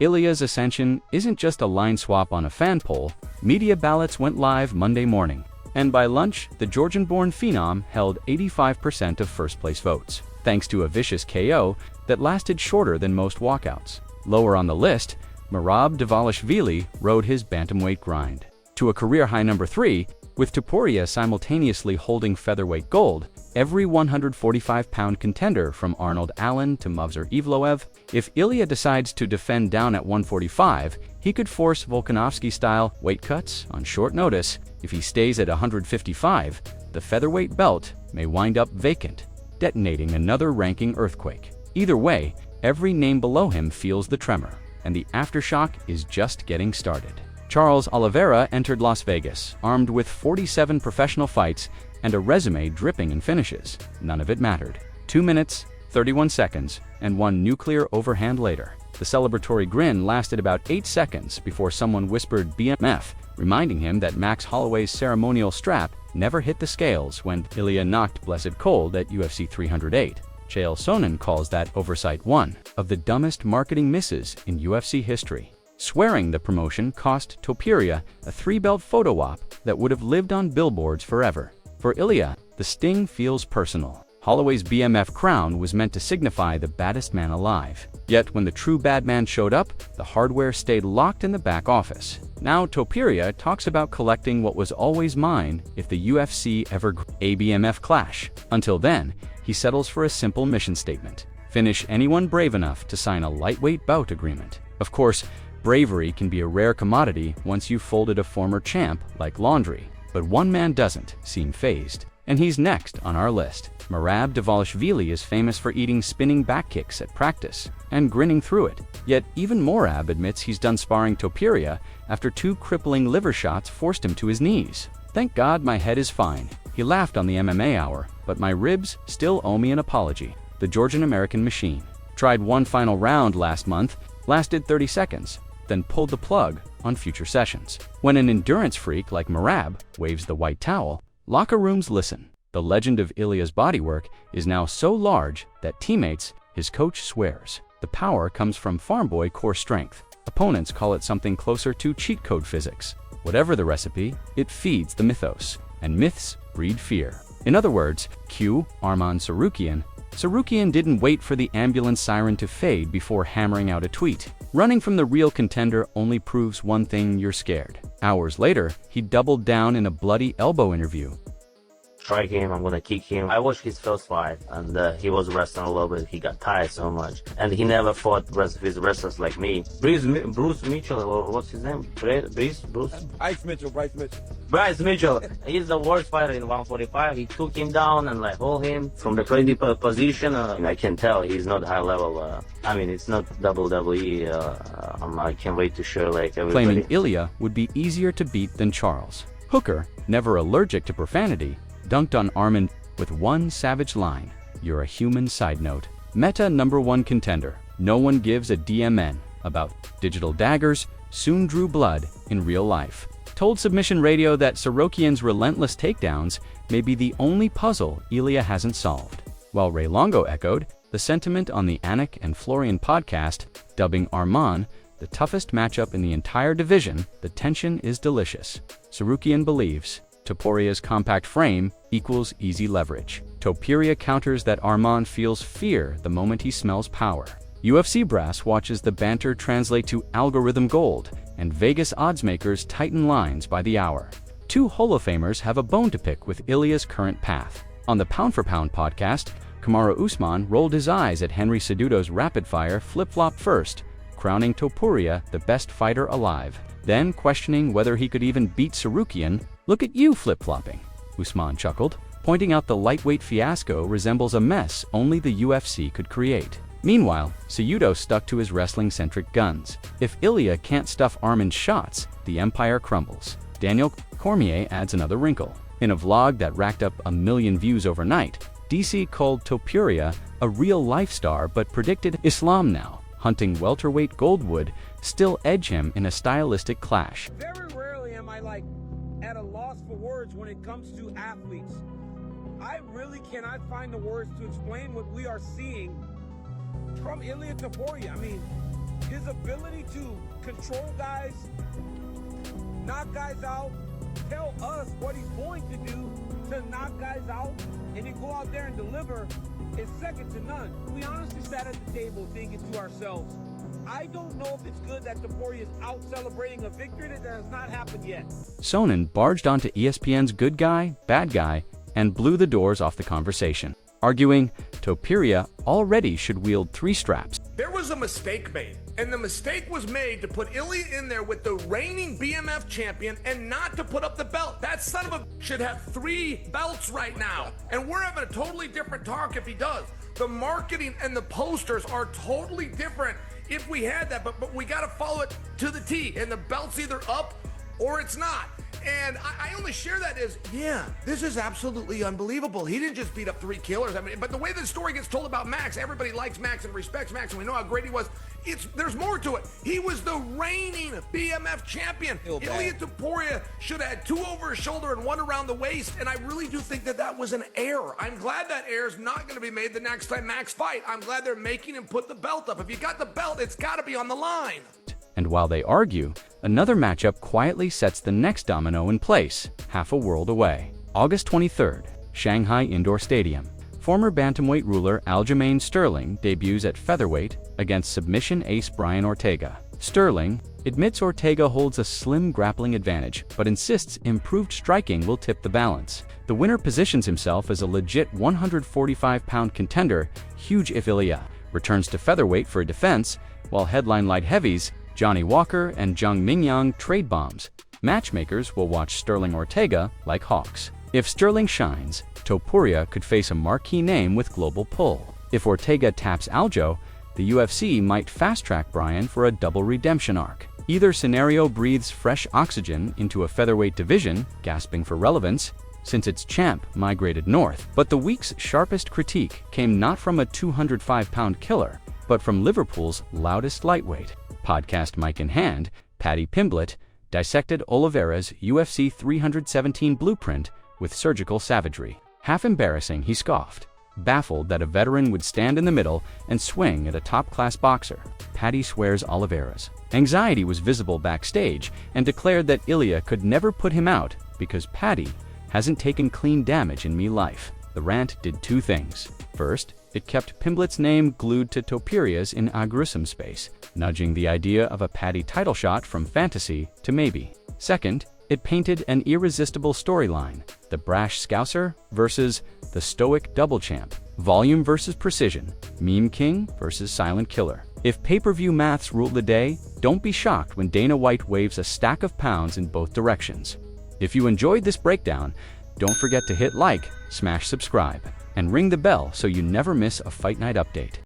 Ilia's ascension isn't just a line swap on a fan poll. Media ballots went live Monday morning, and by lunch, the Georgian-born phenom held 85% of first-place votes, thanks to a vicious KO that lasted shorter than most walkouts. Lower on the list, Merab rode his bantamweight grind to a career-high number 3, with Topuria simultaneously holding featherweight gold. Every 145-pound contender from Arnold Allen to Movsar Evloev. If Ilia decides to defend down at 145, he could force Volkanovski-style weight cuts on short notice. If he stays at 155, the featherweight belt may wind up vacant, detonating another ranking earthquake. Either way, every name below him feels the tremor, and the aftershock is just getting started. Charles Oliveira entered Las Vegas, armed with 47 professional fights and a resume dripping in finishes. None of it mattered. 2 minutes, 31 seconds, and one nuclear overhand later. The celebratory grin lasted about 8 seconds before someone whispered BMF, reminding him that Max Holloway's ceremonial strap never hit the scales when Ilia knocked Blessed cold at UFC 308. Chael Sonnen calls that oversight one of the dumbest marketing misses in UFC history, swearing the promotion cost Topuria a 3-belt photo op that would have lived on billboards forever. For Ilia, the sting feels personal. Holloway's BMF crown was meant to signify the baddest man alive. Yet when the true bad man showed up, the hardware stayed locked in the back office. Now Topuria talks about collecting what was always mine if the UFC ever a BMF clash. Until then, he settles for a simple mission statement: finish anyone brave enough to sign a lightweight bout agreement. Of course, bravery can be a rare commodity once you've folded a former champ like laundry. But one man doesn't seem fazed, and he's next on our list. Merab is famous for eating spinning back kicks at practice and grinning through it. Yet even Merab admits he's done sparring Topuria after 2 crippling liver shots forced him to his knees. "Thank God my head is fine," he laughed on the MMA Hour, "but my ribs still owe me an apology." The Georgian-American machine tried one final round last month, lasted 30 seconds, then pulled the plug on future sessions. When an endurance freak like Merab waves the white towel, locker rooms listen. The legend of Ilia's bodywork is now so large that teammates, his coach swears, the power comes from farm boy core strength. Opponents call it something closer to cheat code physics. Whatever the recipe, it feeds the mythos, and myths breed fear. In other words, cue Arman Tsarukyan. Tsarukyan didn't wait for the ambulance siren to fade before hammering out a tweet. Running from the real contender only proves one thing: you're scared. Hours later, he doubled down in a bloody elbow interview. Strike him, I'm gonna kick him. I watched his first fight, and he was wrestling a little bit. He got tired so much, and he never fought the rest of his wrestlers like me. Bruce Mitchell, what's his name? Bruce? Bryce Mitchell. Bryce Mitchell. He's the worst fighter in 145. He took him down and hold him from the crazy position. I can tell he's not high level. I mean, it's not WWE. I can't wait to show everybody. Claiming Ilia would be easier to beat than Charles. Hooker, never allergic to profanity, dunked on Arman with one savage line: "You're a human." Side note: Meta #1 contender. No one gives a DMN about digital daggers soon drew blood in real life. Told Submission Radio that Tsarukyan's relentless takedowns may be the only puzzle Ilia hasn't solved. While Ray Longo echoed the sentiment on the Anik and Florian podcast, dubbing Arman the toughest matchup in the entire division, the tension is delicious. Tsarukyan believes Topuria's compact frame equals easy leverage. Topuria counters that Arman feels fear the moment he smells power. UFC brass watches the banter translate to algorithm gold, and Vegas oddsmakers tighten lines by the hour. 2 Hall of Famers have a bone to pick with Ilia's current path. On the Pound for Pound podcast, Kamaru Usman rolled his eyes at Henry Cejudo's rapid-fire flip-flop first, crowning Topuria the best fighter alive. Then, questioning whether he could even beat Tsarukyan, "Look at you flip-flopping," Usman chuckled, pointing out the lightweight fiasco resembles a mess only the UFC could create. Meanwhile, Cejudo stuck to his wrestling-centric guns. If Ilia can't stuff Arman's shots, the empire crumbles. Daniel Cormier adds another wrinkle. In a vlog that racked up 1 million views overnight, DC called Topuria a real-life star but predicted Islam now, hunting welterweight Goldwood, still edge him in a stylistic clash. Very rarely am I at a loss for words when it comes to athletes. I really cannot find the words to explain what we are seeing from Ilia Topuria. I mean, his ability to control guys, knock guys out, tell us what he's going to do to knock guys out, and then go out there and deliver is second to none. We honestly sat at the table thinking to ourselves, I don't know if it's good that Topuria is out celebrating a victory that has not happened yet. Sonnen barged onto ESPN's Good Guy, Bad Guy, and blew the doors off the conversation, arguing Topuria already should wield 3 straps. There was a mistake made, and the mistake was made to put Ilia in there with the reigning BMF champion and not to put up the belt. That son of a should have 3 belts right now, and we're having a totally different talk if he does. The marketing and the posters are totally different if we had that, but we got to follow it to the T, and the belt's either up or it's not. And I only share that as, yeah, this is absolutely unbelievable. He didn't just beat up 3 killers. I mean, but the way the story gets told about Max, everybody likes Max and respects Max, and we know how great he was. There's more to it. He was the reigning BMF champion. Ilia Topuria should have had 2 over his shoulder and 1 around the waist, and I really do think that was an error. I'm glad that error is not going to be made the next time Max fight. I'm glad they're making him put the belt up. If you got the belt, it's got to be on the line. And while they argue, another matchup quietly sets the next domino in place, half a world away. August 23rd, Shanghai Indoor Stadium. Former bantamweight ruler Aljamain Sterling debuts at featherweight against submission ace Brian Ortega. Sterling admits Ortega holds a slim grappling advantage, but insists improved striking will tip the balance. The winner positions himself as a legit 145-pound contender, huge if Ilia returns to featherweight for a defense, while headline light heavies Johnny Walker and Zhang Mingyang trade bombs. Matchmakers will watch Sterling Ortega like hawks. If Sterling shines, Topuria could face a marquee name with global pull. If Ortega taps Aljo, the UFC might fast-track Brian for a double redemption arc. Either scenario breathes fresh oxygen into a featherweight division, gasping for relevance, since its champ migrated north. But the week's sharpest critique came not from a 205-pound killer, but from Liverpool's loudest lightweight. Podcast mic in hand, Paddy Pimblett dissected Oliveira's UFC 317 blueprint with surgical savagery. Half embarrassing, he scoffed, baffled that a veteran would stand in the middle and swing at a top-class boxer. Paddy swears Oliveira's anxiety was visible backstage and declared that Ilia could never put him out because Paddy hasn't taken clean damage in me life. The rant did 2 things. First, it kept Pimblett's name glued to Topuria's in gruesome space, nudging the idea of a Paddy title shot from fantasy to maybe. Second, it painted an irresistible storyline, the brash Scouser versus the stoic double champ, volume versus precision, meme king versus silent killer. If pay-per-view maths rule the day, don't be shocked when Dana White waves a stack of pounds in both directions. If you enjoyed this breakdown, don't forget to hit like, smash subscribe, and ring the bell so you never miss a Fight Night update.